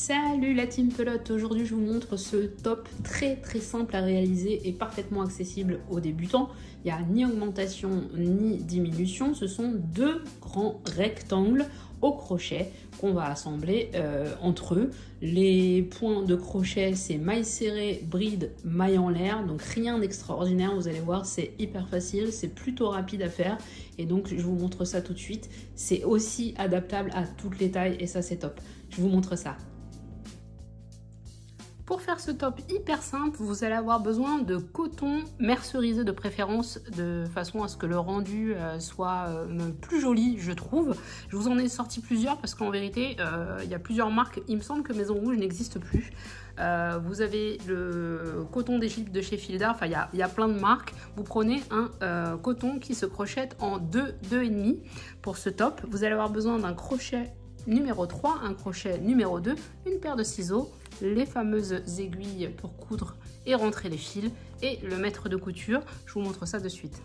Salut la team pelote, aujourd'hui je vous montre ce top très simple à réaliser et parfaitement accessible aux débutants. Il n'y a ni augmentation ni diminution, ce sont deux grands rectangles au crochet qu'on va assembler entre eux. Les points de crochet c'est maille serrée, bride, maille en l'air, donc rien d'extraordinaire, vous allez voir c'est hyper facile, c'est plutôt rapide à faire et donc je vous montre ça tout de suite. C'est aussi adaptable à toutes les tailles et ça c'est top, je vous montre ça. Pour faire ce top hyper simple, vous allez avoir besoin de coton mercerisé de préférence, de façon à ce que le rendu soit plus joli, je trouve. Je vous en ai sorti plusieurs parce qu'en vérité, il y a plusieurs marques. Il me semble que Maison Rouge n'existe plus. Vous avez le coton d'Égypte de chez Filda, enfin il y a plein de marques. Vous prenez un coton qui se crochette en 2,5 pour ce top. Vous allez avoir besoin d'un crochet numéro 3, un crochet numéro 2, une paire de ciseaux, les fameuses aiguilles pour coudre et rentrer les fils et le mètre de couture. Je vous montre ça de suite.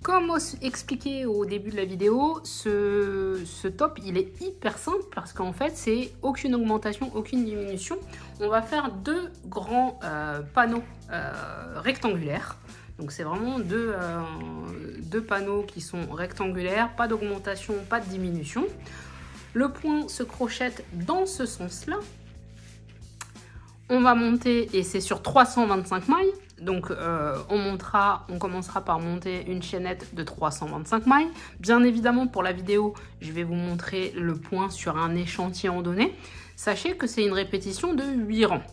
Comme expliqué au début de la vidéo, ce top il est hyper simple parce qu'en fait c'est aucune augmentation, aucune diminution. On va faire deux grands panneaux rectangulaires. Donc c'est vraiment deux panneaux qui sont rectangulaires, pas d'augmentation, pas de diminution. Le point se crochette dans ce sens-là. On va monter, et c'est sur 325 mailles. Donc on commencera par monter une chaînette de 325 mailles. Bien évidemment pour la vidéo, je vais vous montrer le point sur un échantillon donné. Sachez que c'est une répétition de 8 rangs.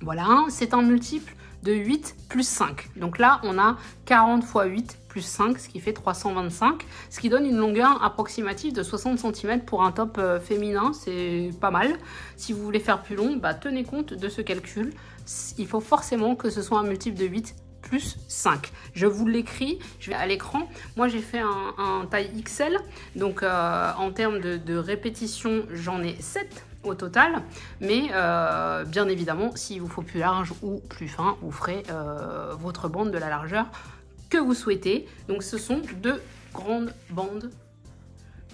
Voilà, c'est un multiple de 8 plus 5. Donc là, on a 40 x 8 plus 5, ce qui fait 325, ce qui donne une longueur approximative de 60 cm pour un top féminin. C'est pas mal. Si vous voulez faire plus long, bah, tenez compte de ce calcul. Il faut forcément que ce soit un multiple de 8 plus 5. Je vous l'écris, je vais à l'écran. Moi, j'ai fait un taille XL. Donc, en termes de répétition, j'en ai 7 au total, mais bien évidemment s'il vous faut plus large ou plus fin, vous ferez votre bande de la largeur que vous souhaitez. Donc ce sont deux grandes bandes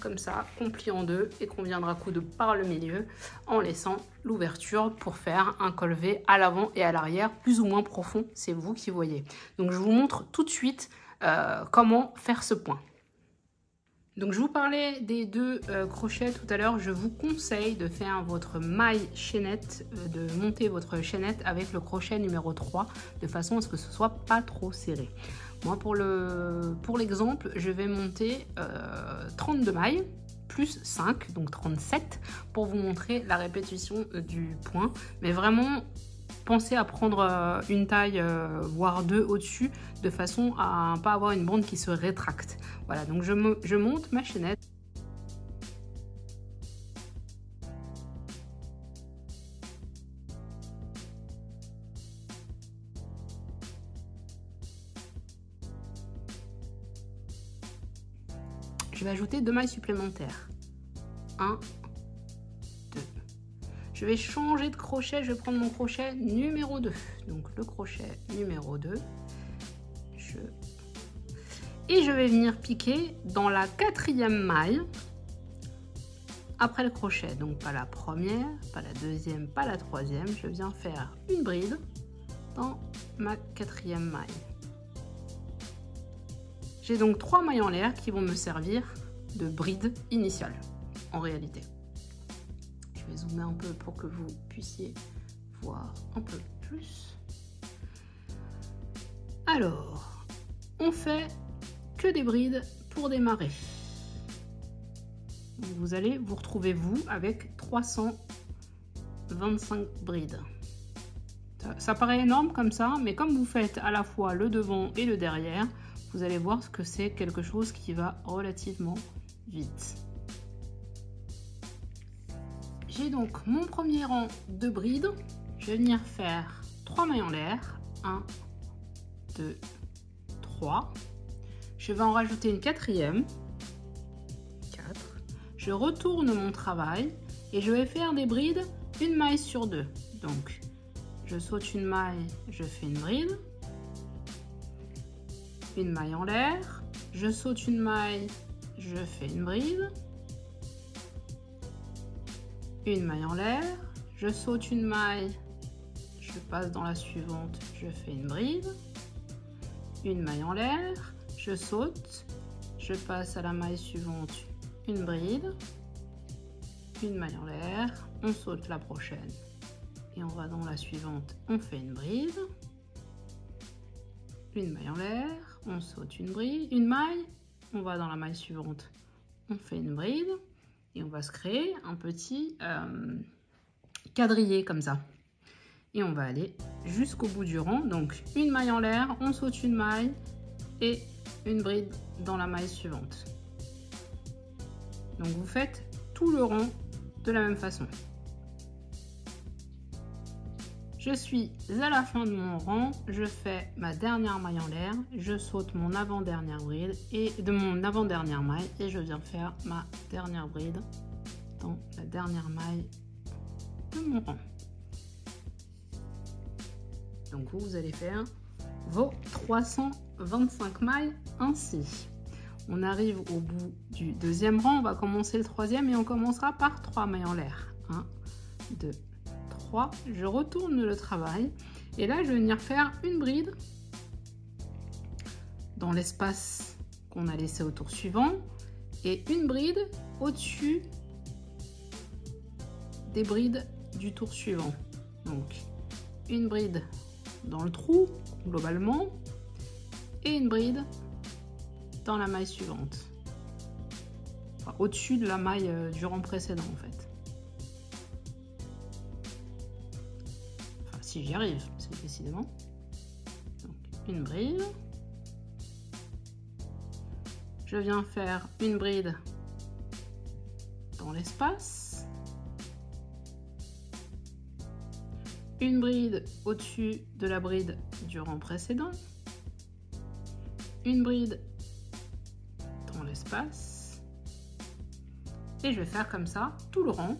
comme ça qu'on plie en deux et qu'on viendra coudre par le milieu en laissant l'ouverture pour faire un col V à l'avant et à l'arrière plus ou moins profond, c'est vous qui voyez. Donc je vous montre tout de suite comment faire ce point. Donc je vous parlais des deux crochets tout à l'heure, je vous conseille de faire votre maille chaînette, de monter votre chaînette avec le crochet numéro 3 de façon à ce que ce soit pas trop serré. Moi pour l'exemple, je vais monter 32 mailles plus 5, donc 37 pour vous montrer la répétition du point. Mais vraiment, pensez à prendre une taille, voire deux au-dessus, de façon à ne pas avoir une bande qui se rétracte. Voilà, donc je monte ma chaînette. Je vais ajouter 2 mailles supplémentaires. 1, 2. Je vais changer de crochet, je vais prendre mon crochet numéro 2. Donc le crochet numéro 2. Et je vais venir piquer dans la 4e maille après le crochet. Donc pas la première, pas la deuxième, pas la troisième. Je viens faire une bride dans ma 4e maille. J'ai donc 3 mailles en l'air qui vont me servir de bride initiale en réalité. Je vais zoomer un peu pour que vous puissiez voir un peu plus. Alors, on fait que des brides pour démarrer. Vous allez vous retrouver vous avec 325 brides. Ça paraît énorme comme ça, mais comme vous faites à la fois le devant et le derrière, vous allez voir que c'est quelque chose qui va relativement vite. J'ai donc mon premier rang de brides. Je vais venir faire 3 mailles en l'air. 1, 2, 3. Je vais en rajouter une 4e. 4. Je retourne mon travail et je vais faire des brides une maille sur 2. Donc, je saute une maille, je fais une bride. Une maille en l'air, je saute une maille, je fais une bride, une maille en l'air, je saute une maille, je passe dans la suivante, je fais une bride, une maille en l'air, je saute, je passe à la maille suivante, une bride, une maille en l'air, on saute la prochaine et on va dans la suivante, on fait une bride, une maille en l'air, on saute une bride, une maille, on va dans la maille suivante, on fait une bride et on va se créer un petit quadrillé comme ça. Et on va aller jusqu'au bout du rang. Donc une maille en l'air, on saute une maille et une bride dans la maille suivante. Donc vous faites tout le rang de la même façon. Je suis à la fin de mon rang, je fais ma dernière maille en l'air, je saute mon avant-dernière bride et de mon avant-dernière maille et je viens faire ma dernière bride dans la dernière maille de mon rang. Donc vous allez faire vos 325 mailles ainsi. On arrive au bout du deuxième rang, on va commencer le troisième et on commencera par 3 mailles en l'air. 1, 2, 3. Je retourne le travail et là je vais venir faire une bride dans l'espace qu'on a laissé au tour suivant et une bride au-dessus des brides du tour suivant. Donc une bride dans le trou globalement et une bride dans la maille suivante, enfin, au-dessus de la maille du rang précédent en fait. Enfin si j'y arrive, c'est décidément. Donc une bride, je viens faire une bride dans l'espace, une bride au-dessus de la bride du rang précédent, une bride dans l'espace et je vais faire comme ça tout le rang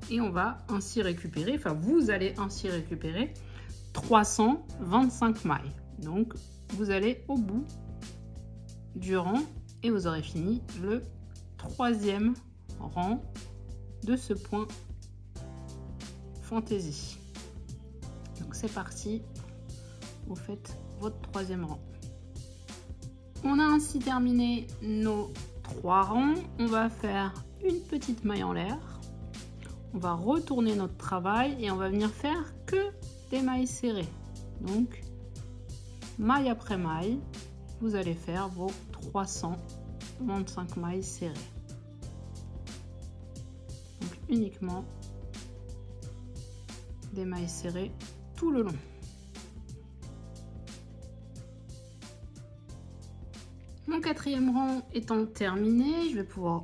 et on va ainsi récupérer, enfin vous allez ainsi récupérer 325 mailles. Donc vous allez au bout du rang et vous aurez fini le troisième rang de ce point fantaisie. Donc c'est parti, vous faites votre troisième rang. On a ainsi terminé nos 3 rangs. On va faire une petite maille en l'air. On va retourner notre travail et on va venir faire que des mailles serrées. Donc maille après maille, vous allez faire vos 325 mailles serrées. Donc uniquement des mailles serrées tout le long. Mon quatrième rang étant terminé, je vais pouvoir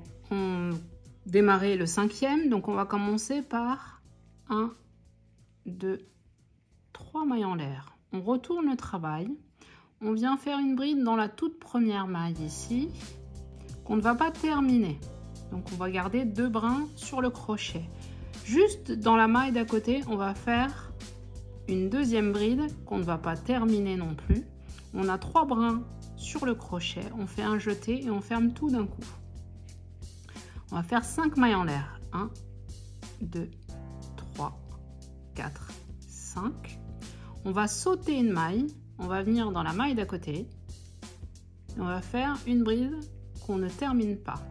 démarrer le cinquième. Donc on va commencer par 1, 2, 3 mailles en l'air. On retourne le travail. On vient faire une bride dans la toute première maille ici, qu'on ne va pas terminer. Donc on va garder 2 brins sur le crochet. Juste dans la maille d'à côté, on va faire une deuxième bride qu'on ne va pas terminer non plus. On a 3 brins sur le crochet, on fait un jeté et on ferme tout d'un coup. On va faire 5 mailles en l'air. 1, 2, 3, 4, 5. On va sauter une maille, on va venir dans la maille d'à côté et on va faire une bride qu'on ne termine pas.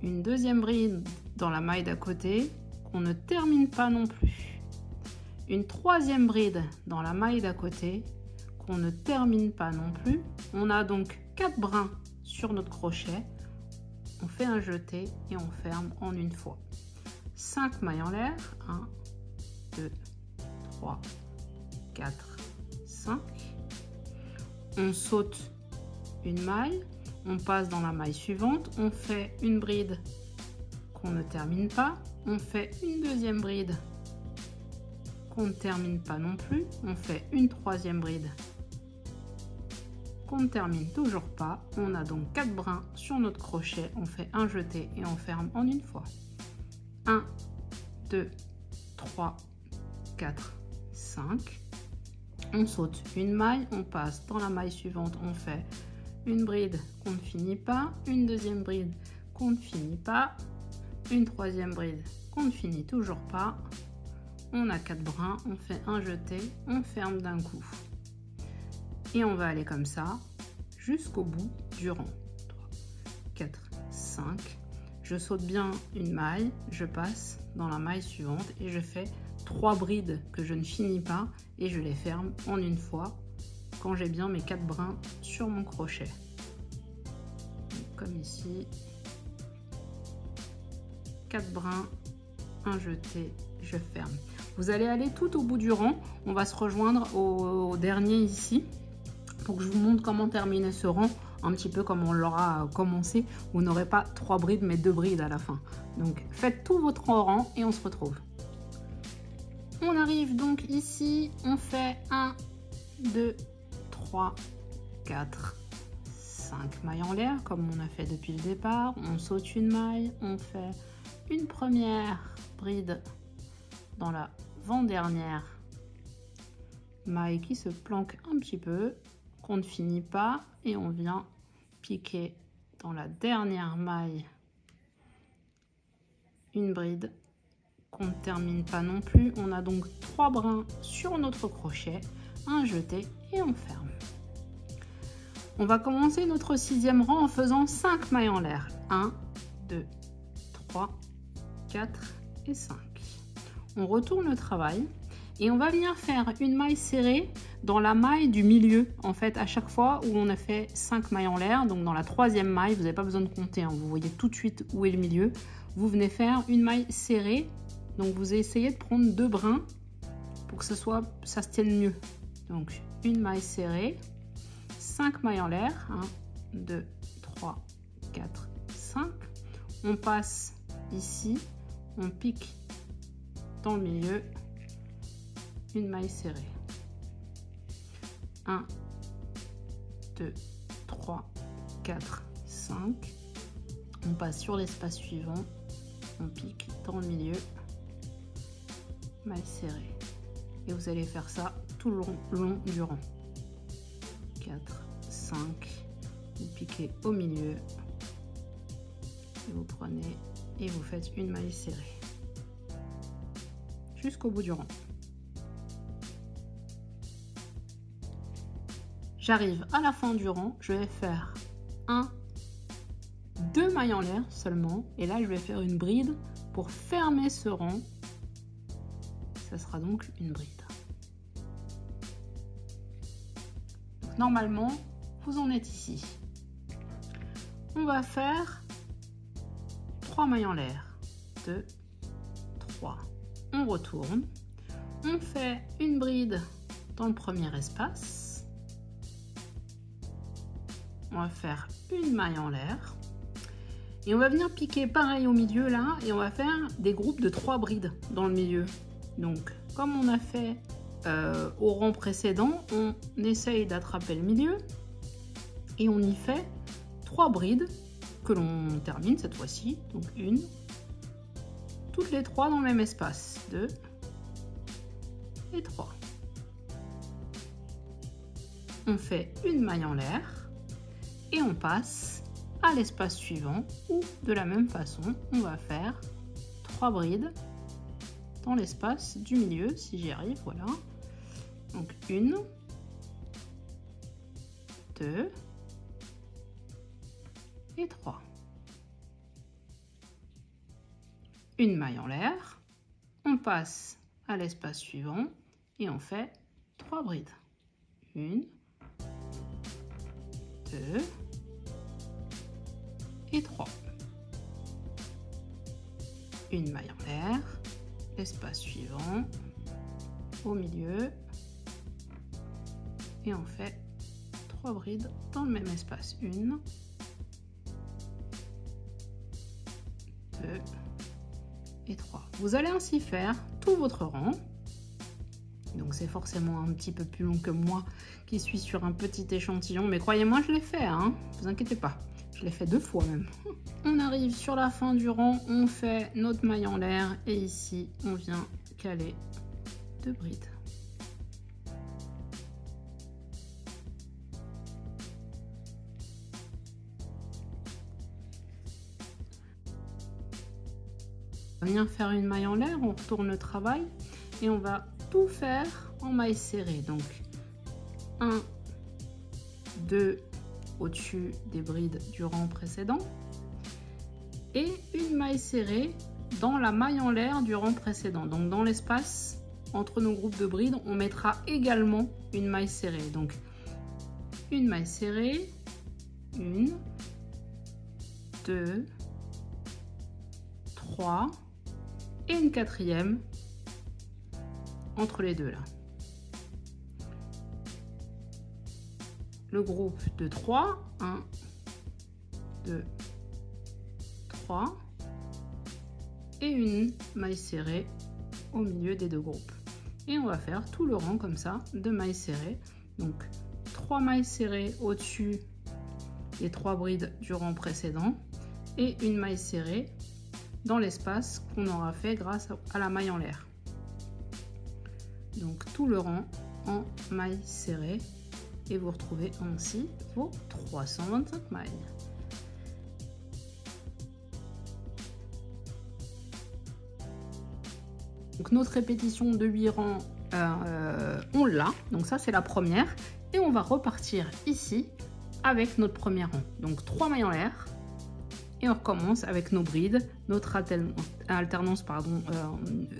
Une deuxième bride dans la maille d'à côté qu'on ne termine pas non plus. Une troisième bride dans la maille d'à côté qu'on ne termine pas non plus. On a donc 4 brins sur notre crochet. On fait un jeté et on ferme en une fois. 5 mailles en l'air. 1, 2, 3, 4, 5. On saute une maille. On passe dans la maille suivante. On fait une bride qu'on ne termine pas. On fait une deuxième bride qu'on ne termine pas non plus. On fait une troisième bride qu'on ne termine toujours pas. On a donc 4 brins sur notre crochet. On fait un jeté et on ferme en une fois. 1, 2, 3, 4, 5. On saute une maille, on passe dans la maille suivante, on fait une bride qu'on ne finit pas, une deuxième bride qu'on ne finit pas, une troisième bride qu'on ne finit toujours pas. On a 4 brins, on fait un jeté, on ferme d'un coup. Et on va aller comme ça jusqu'au bout du rang. 3, 4, 5. Je saute bien une maille, je passe dans la maille suivante et je fais 3 brides que je ne finis pas et je les ferme en une fois quand j'ai bien mes 4 brins sur mon crochet. Donc, comme ici, 4 brins, un jeté, je ferme. Vous allez aller tout au bout du rang, on va se rejoindre au dernier ici pour que je vous montre comment terminer ce rang, un petit peu comme on l'aura commencé. Vous n'aurez pas 3 brides mais 2 brides à la fin. Donc faites tout votre rang et on se retrouve. On arrive donc ici, on fait 1, 2, 3, 4, 5 mailles en l'air comme on a fait depuis le départ. On saute une maille, on fait une première bride dans la avant-dernière maille qui se planque un petit peu, qu'on ne finit pas, et on vient piquer dans la dernière maille une bride qu'on ne termine pas non plus. On a donc 3 brins sur notre crochet, un jeté et on ferme. On va commencer notre 6e rang en faisant 5 mailles en l'air. 1, 2, 3, 4 et 5. On retourne le travail et on va venir faire une maille serrée dans la maille du milieu. En fait, à chaque fois où on a fait 5 mailles en l'air, donc dans la 3e maille, vous n'avez pas besoin de compter, hein, vous voyez tout de suite où est le milieu. Vous venez faire une maille serrée, donc vous essayez de prendre 2 brins pour que ça se tienne mieux. Donc une maille serrée, 5 mailles en l'air, 1, 2, 3, 4, 5. On passe ici, on pique dans le milieu, une maille serrée. 1, 2, 3, 4, 5. On passe sur l'espace suivant, on pique dans le milieu, maille serrée. Et vous allez faire ça tout le long du rang. 4, 5, vous piquez au milieu, et vous prenez et vous faites une maille serrée jusqu'au bout du rang. J'arrive à la fin du rang, je vais faire 2 mailles en l'air seulement, et là je vais faire une bride pour fermer ce rang. Ça sera donc une bride. Donc, normalement, vous en êtes ici. On va faire 3 mailles en l'air. 2, 3. On retourne. On fait une bride dans le premier espace. On va faire une maille en l'air. Et on va venir piquer pareil au milieu là. Et on va faire des groupes de 3 brides dans le milieu. Donc, comme on a fait au rang précédent, on essaye d'attraper le milieu. Et on y fait 3 brides que l'on termine cette fois-ci. Donc une, toutes les 3 dans le même espace. 2 et 3. On fait une maille en l'air et on passe à l'espace suivant où de la même façon on va faire 3 brides dans l'espace du milieu si j'y arrive. Voilà. Donc une, 2 et 3. Une maille en l'air, on passe à l'espace suivant et on fait 3 brides. 1, 2 et 3. Une maille en l'air, l'espace suivant, au milieu, et on fait 3 brides dans le même espace. 1, 2 et 3. Vous allez ainsi faire tout votre rang. Donc c'est forcément un petit peu plus long que moi qui suis sur un petit échantillon, mais croyez-moi, je l'ai fait, hein, vous inquiétez pas. Je l'ai fait 2 fois même. On arrive sur la fin du rang, on fait notre maille en l'air et ici on vient caler 2 brides. venir faire une maille en l'air, on retourne le travail et on va tout faire en maille serrée. Donc 1, 2 au-dessus des brides du rang précédent et une maille serrée dans la maille en l'air du rang précédent. Donc dans l'espace entre nos groupes de brides, on mettra également une maille serrée. Donc une maille serrée, 1, 2, 3 et une quatrième entre les deux là. Le groupe de 3, 1, 2, 3 et une maille serrée au milieu des deux groupes. Et on va faire tout le rang comme ça de mailles serrées. Donc 3 mailles serrées au-dessus des 3 brides du rang précédent et une maille serrée dans l'espace qu'on aura fait grâce à la maille en l'air. Donc tout le rang en mailles serrées et vous retrouvez ainsi vos 325 mailles. Donc notre répétition de 8 rangs, on l'a, donc ça c'est la première. Et on va repartir ici avec notre premier rang. Donc 3 mailles en l'air. Et on recommence avec nos brides, notre alternance pardon,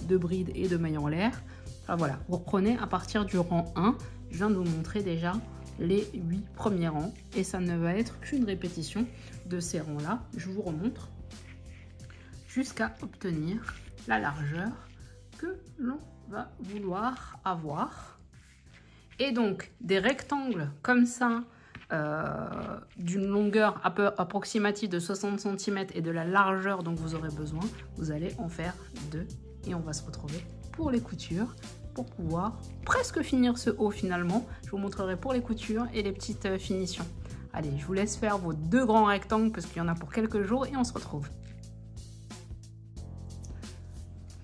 de brides et de mailles en l'air. Enfin, voilà, vous reprenez à partir du rang 1. Je viens de vous montrer déjà les 8 premiers rangs. Et ça ne va être qu'une répétition de ces rangs-là. Je vous remontre jusqu'à obtenir la largeur que l'on va vouloir avoir. Et donc des rectangles comme ça, d'une longueur approximative de 60 cm et de la largeur dont vous aurez besoin, vous allez en faire 2 et on va se retrouver pour les coutures pour pouvoir presque finir ce haut finalement. Je vous montrerai pour les coutures et les petites finitions. Allez, je vous laisse faire vos 2 grands rectangles parce qu'il y en a pour quelques jours et on se retrouve.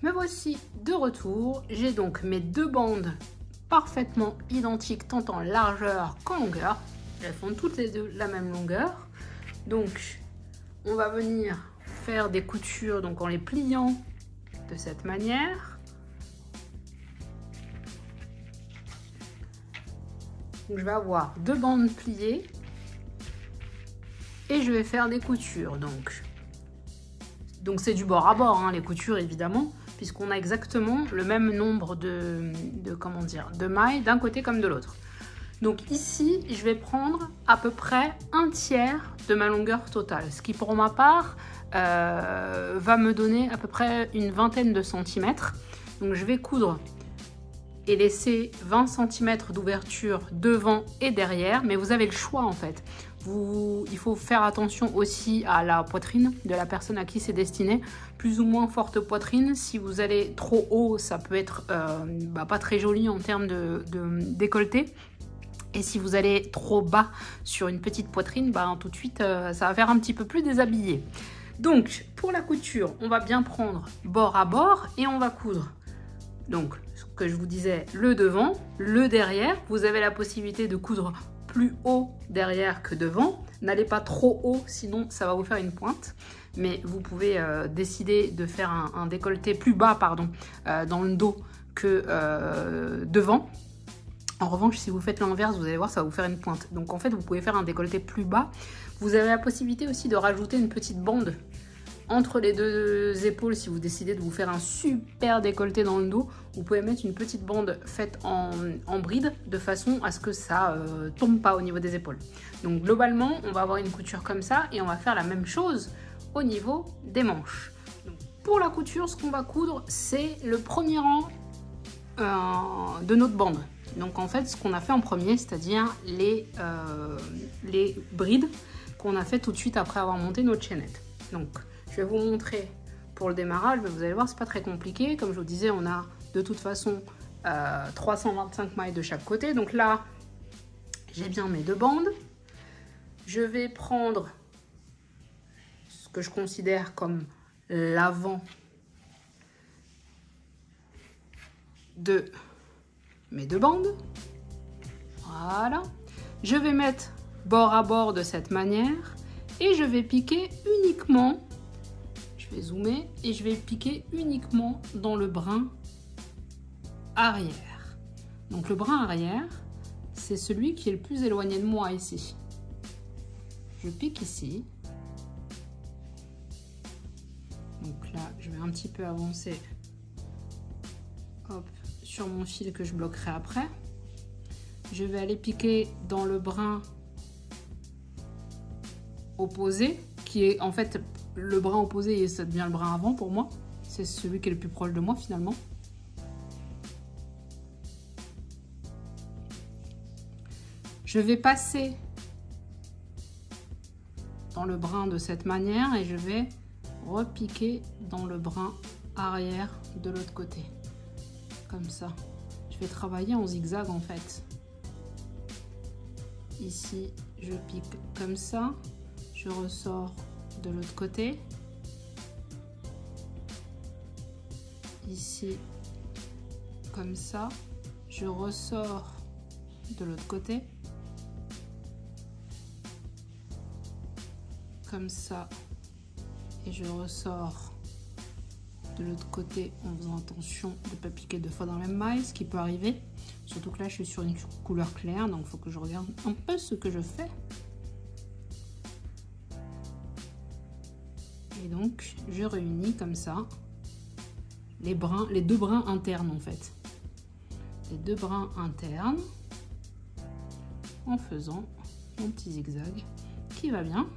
Me voici de retour. J'ai donc mes 2 bandes parfaitement identiques tant en largeur qu'en longueur. Elles font toutes les deux la même longueur. Donc on va venir faire des coutures donc en les pliant de cette manière. Donc je vais avoir 2 bandes pliées et je vais faire des coutures. Donc c'est du bord à bord hein, les coutures évidemment, puisqu'on a exactement le même nombre de mailles d'un côté comme de l'autre. Donc ici, je vais prendre à peu près 1/3 de ma longueur totale, ce qui pour ma part va me donner à peu près une vingtaine de centimètres. Donc je vais coudre et laisser 20 cm d'ouverture devant et derrière, mais vous avez le choix en fait. Il faut faire attention aussi à la poitrine de la personne à qui c'est destiné. Plus ou moins forte poitrine, si vous allez trop haut, ça peut être pas très joli en termes de décolleté. Et si vous allez trop bas sur une petite poitrine, tout de suite, ça va faire un petit peu plus déshabillé. Donc, pour la couture, on va bien prendre bord à bord et on va coudre. Donc, ce que je vous disais, le devant, le derrière. Vous avez la possibilité de coudre plus haut derrière que devant. N'allez pas trop haut, sinon ça va vous faire une pointe. Mais vous pouvez décider de faire un décolleté plus bas dans le dos que devant. En revanche, si vous faites l'inverse, vous allez voir, ça va vous faire une pointe. Donc en fait, vous pouvez faire un décolleté plus bas. Vous avez la possibilité aussi de rajouter une petite bande entre les 2 épaules. Si vous décidez de vous faire un super décolleté dans le dos, vous pouvez mettre une petite bande faite en bride de façon à ce que ça tombe pas au niveau des épaules. Donc globalement, on va avoir une couture comme ça et on va faire la même chose au niveau des manches. Donc, pour la couture, ce qu'on va coudre, c'est le premier rang de notre bande. Donc en fait, ce qu'on a fait en premier, c'est-à-dire les brides qu'on a fait tout de suite après avoir monté notre chaînette. Donc je vais vous montrer pour le démarrage, mais vous allez voir, c'est pas très compliqué. Comme je vous disais, on a de toute façon 325 mailles de chaque côté. Donc là, j'ai bien mes 2 bandes. Je vais prendre ce que je considère comme l'avant de mes 2 bandes. Voilà. Je vais mettre bord à bord de cette manière et je vais piquer uniquement, je Je vais zoomer et je vais piquer uniquement dans le brin arrière. Donc le brin arrière, c'est celui qui est le plus éloigné de moi ici. Je pique ici. Donc là, je vais un petit peu avancer, hop, sur mon fil que je bloquerai après. Je vais aller piquer dans le brin opposé, qui est en fait le brin opposé et ça devient le brin avant pour moi. C'est celui qui est le plus proche de moi finalement. Je vais passer dans le brin de cette manière et je vais repiquer dans le brin arrière de l'autre côté. Comme ça. Je vais travailler en zigzag en fait. Ici, je pique comme ça. Je ressors de l'autre côté. Ici, comme ça. Je ressors de l'autre côté. Comme ça. Et je ressors de l'autre côté en faisant attention de ne pas piquer deux fois dans la même maille, ce qui peut arriver. Surtout que là, je suis sur une couleur claire, donc il faut que je regarde un peu ce que je fais. Et donc, je réunis comme ça les deux brins internes en fait. Les deux brins internes en faisant mon petit zigzag qui va bien.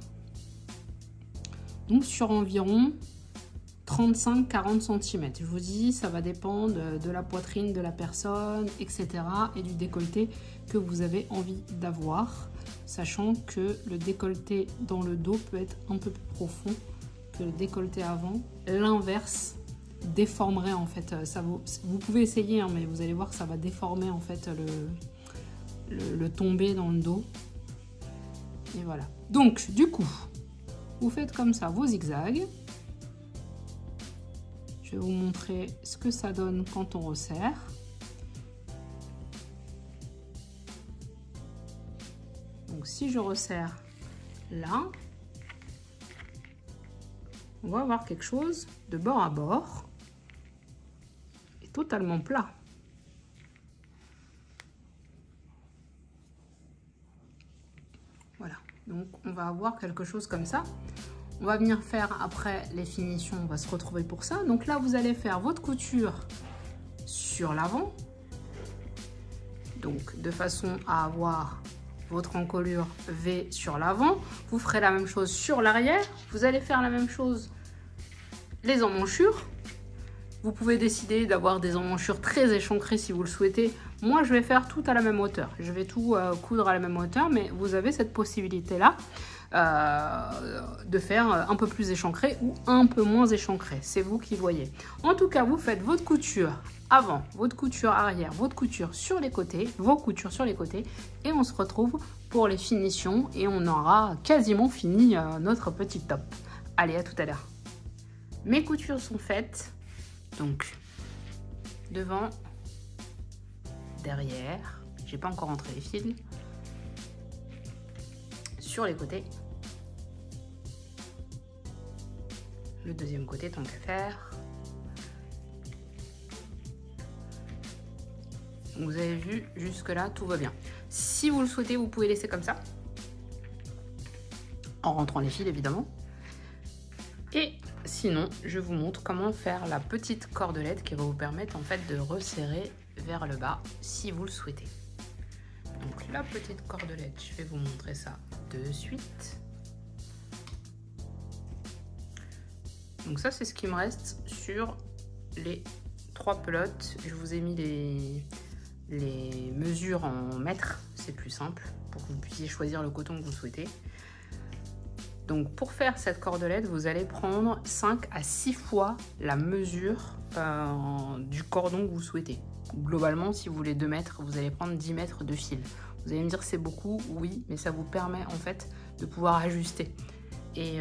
Donc sur environ 35-40 cm. Je vous dis, ça va dépendre de la poitrine de la personne, etc. et du décolleté que vous avez envie d'avoir. Sachant que le décolleté dans le dos peut être un peu plus profond que le décolleté avant. L'inverse déformerait en fait. Vous pouvez essayer, hein, mais vous allez voir que ça va déformer en fait le tombé dans le dos. Et voilà. Donc du coup, vous faites comme ça vos zigzags. Je vais vous montrer ce que ça donne quand on resserre. Donc si je resserre là, on va avoir quelque chose de bord à bord et totalement plat. Voilà, donc on va avoir quelque chose comme ça. On va venir faire après les finitions, on va se retrouver pour ça. Donc là, vous allez faire votre couture sur l'avant. Donc de façon à avoir votre encolure V sur l'avant. Vous ferez la même chose sur l'arrière. Vous allez faire la même chose les emmanchures. Vous pouvez décider d'avoir des emmanchures très échancrées si vous le souhaitez. Moi, je vais faire tout à la même hauteur. Je vais tout coudre à la même hauteur, mais vous avez cette possibilité-là. De faire un peu plus échancré ou un peu moins échancré, c'est vous qui voyez. En tout cas, vous faites votre couture avant, votre couture arrière, votre couture sur les côtés, vos coutures sur les côtés, et on se retrouve pour les finitions et on aura quasiment fini notre petit top. Allez, à tout à l'heure. Mes coutures sont faites, donc devant, derrière, j'ai pas encore rentré les fils, sur les côtés. Le deuxième côté, tant qu'à faire. Vous avez vu, jusque là, tout va bien. Si vous le souhaitez, vous pouvez laisser comme ça. En rentrant les fils, évidemment. Et sinon, je vous montre comment faire la petite cordelette qui va vous permettre en fait de resserrer vers le bas, si vous le souhaitez. Donc la petite cordelette, je vais vous montrer ça de suite. Donc ça, c'est ce qui me reste sur les 3 pelotes. Je vous ai mis les mesures en mètres, c'est plus simple, pour que vous puissiez choisir le coton que vous souhaitez. Donc pour faire cette cordelette, vous allez prendre 5 à 6 fois la mesure du cordon que vous souhaitez. Globalement, si vous voulez 2 mètres, vous allez prendre 10 mètres de fil. Vous allez me dire c'est beaucoup, oui, mais ça vous permet en fait de pouvoir ajuster. Et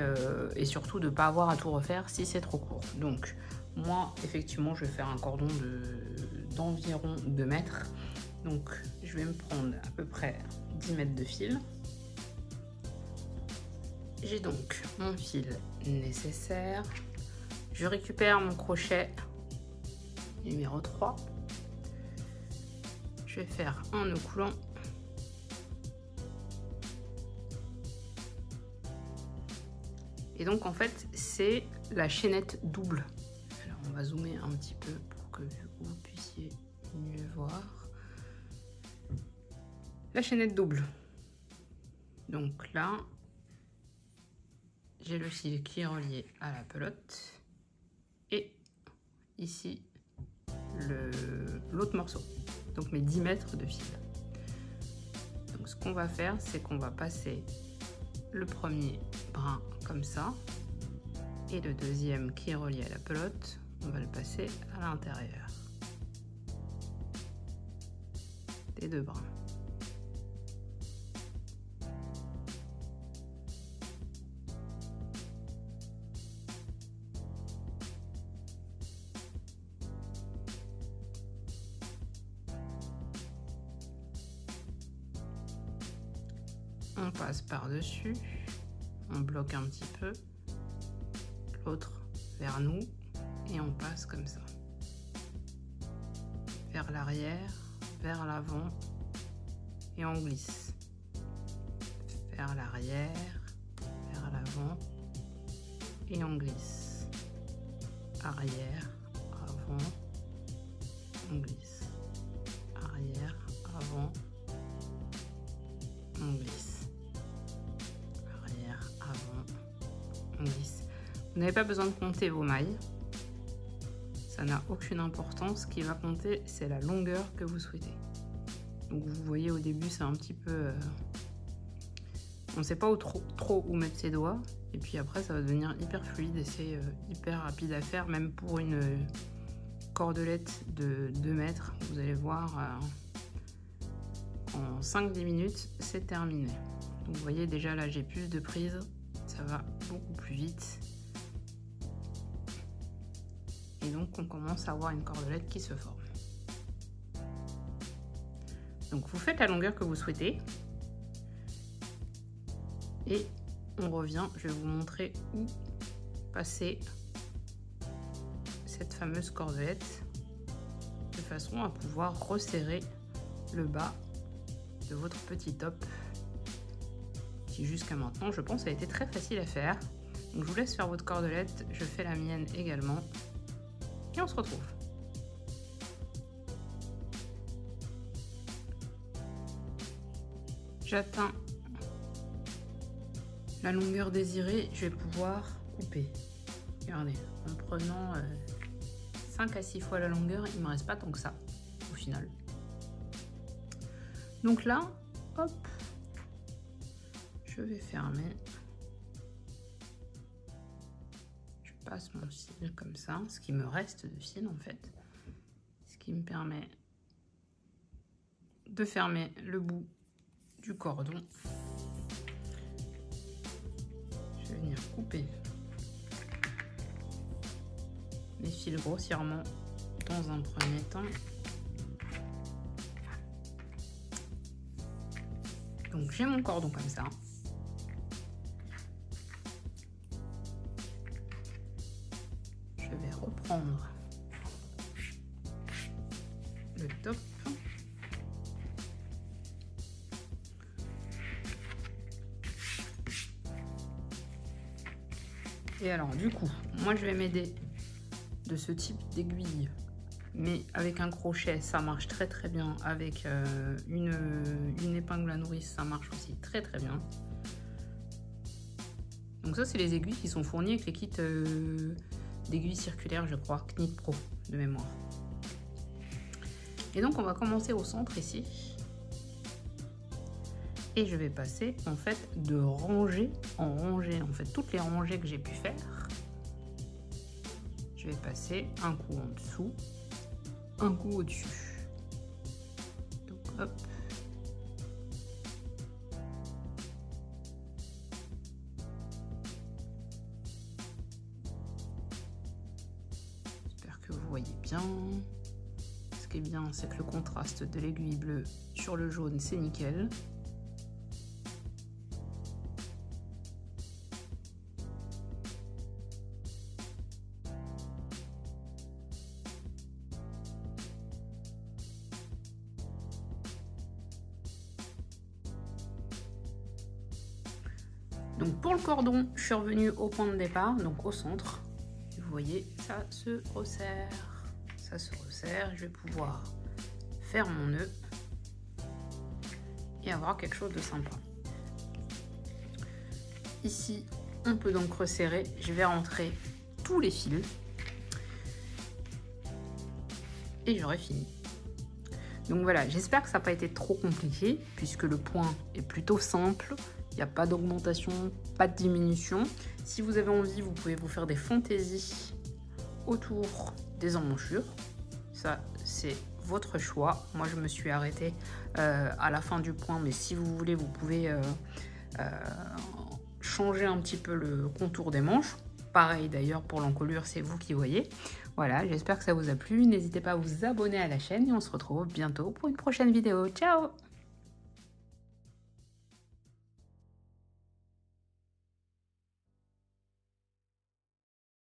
surtout de ne pas avoir à tout refaire si c'est trop court. Donc moi effectivement je vais faire un cordon d'environ 2 mètres. Donc je vais me prendre à peu près 10 mètres de fil. J'ai donc mon fil nécessaire. Je récupère mon crochet numéro 3. Je vais faire un nœud coulant. Et donc en fait, c'est la chaînette double. Alors on va zoomer un petit peu pour que vous puissiez mieux voir. La chaînette double. Donc là, j'ai le fil qui est relié à la pelote. Et ici, l'autre morceau. Donc mes 10 mètres de fil. Donc ce qu'on va faire, c'est qu'on va passer le premier brin comme ça. Et le deuxième qui est relié à la pelote, on va le passer à l'intérieur des deux brins. On passe par-dessus, on bloque un petit peu, l'autre vers nous et on passe comme ça. Vers l'arrière, vers l'avant et on glisse. Vers l'arrière, vers l'avant et on glisse. Arrière, avant, on glisse. Arrière, avant, on glisse. On glisse. Vous n'avez pas besoin de compter vos mailles, ça n'a aucune importance. Ce qui va compter, c'est la longueur que vous souhaitez. Donc vous voyez au début, c'est un petit peu, on ne sait pas trop où mettre ses doigts, et puis après ça va devenir hyper fluide et c'est hyper rapide à faire, même pour une cordelette de 2 mètres. Vous allez voir, en 5-10 minutes, c'est terminé. Donc vous voyez déjà là, j'ai plus de prise. Ça va beaucoup plus vite. Et donc on commence à avoir une cordelette qui se forme. Donc vous faites la longueur que vous souhaitez. Et on revient, je vais vous montrer où passer cette fameuse cordelette de façon à pouvoir resserrer le bas de votre petit top. Jusqu'à maintenant, je pense, a été très facile à faire. Donc je vous laisse faire votre cordelette, je fais la mienne également et on se retrouve. J'atteins la longueur désirée, je vais pouvoir couper. Regardez, en prenant 5 à 6 fois la longueur, il ne me reste pas tant que ça au final. Donc là, hop, je vais fermer. Je passe mon fil comme ça, ce qui me reste de fil en fait, ce qui me permet de fermer le bout du cordon. Je vais venir couper mes fils grossièrement dans un premier temps. Donc j'ai mon cordon comme ça. Je vais reprendre le top. Et alors du coup, moi je vais m'aider de ce type d'aiguille, mais avec un crochet ça marche très très bien, avec une épingle à nourrice ça marche aussi très très bien. Donc ça c'est les aiguilles qui sont fournies avec les kits d'aiguilles circulaires, je crois, Knit Pro de mémoire. Et donc on va commencer au centre ici. Et je vais passer en fait de rangée en rangée, en fait toutes les rangées que j'ai pu faire. Je vais passer un coup en dessous, un coup au-dessus. Donc hop. J'espère que vous voyez bien. Ce qui est bien, c'est que le contraste de l'aiguille bleue sur le jaune, c'est nickel. Donc pour le cordon, je suis revenue au point de départ, donc au centre. Vous voyez, ça se resserre. Ça se resserre. Je vais pouvoir faire mon nœud et avoir quelque chose de sympa. Ici, on peut donc resserrer. Je vais rentrer tous les fils et j'aurai fini. Donc voilà, j'espère que ça n'a pas été trop compliqué puisque le point est plutôt simple. Il n'y a pas d'augmentation, pas de diminution. Si vous avez envie, vous pouvez vous faire des fantaisies autour des emmanchures. Ça, c'est votre choix. Moi, je me suis arrêtée à la fin du point, mais si vous voulez, vous pouvez changer un petit peu le contour des manches. Pareil d'ailleurs pour l'encolure, c'est vous qui voyez. Voilà, j'espère que ça vous a plu. N'hésitez pas à vous abonner à la chaîne et on se retrouve bientôt pour une prochaine vidéo. Ciao!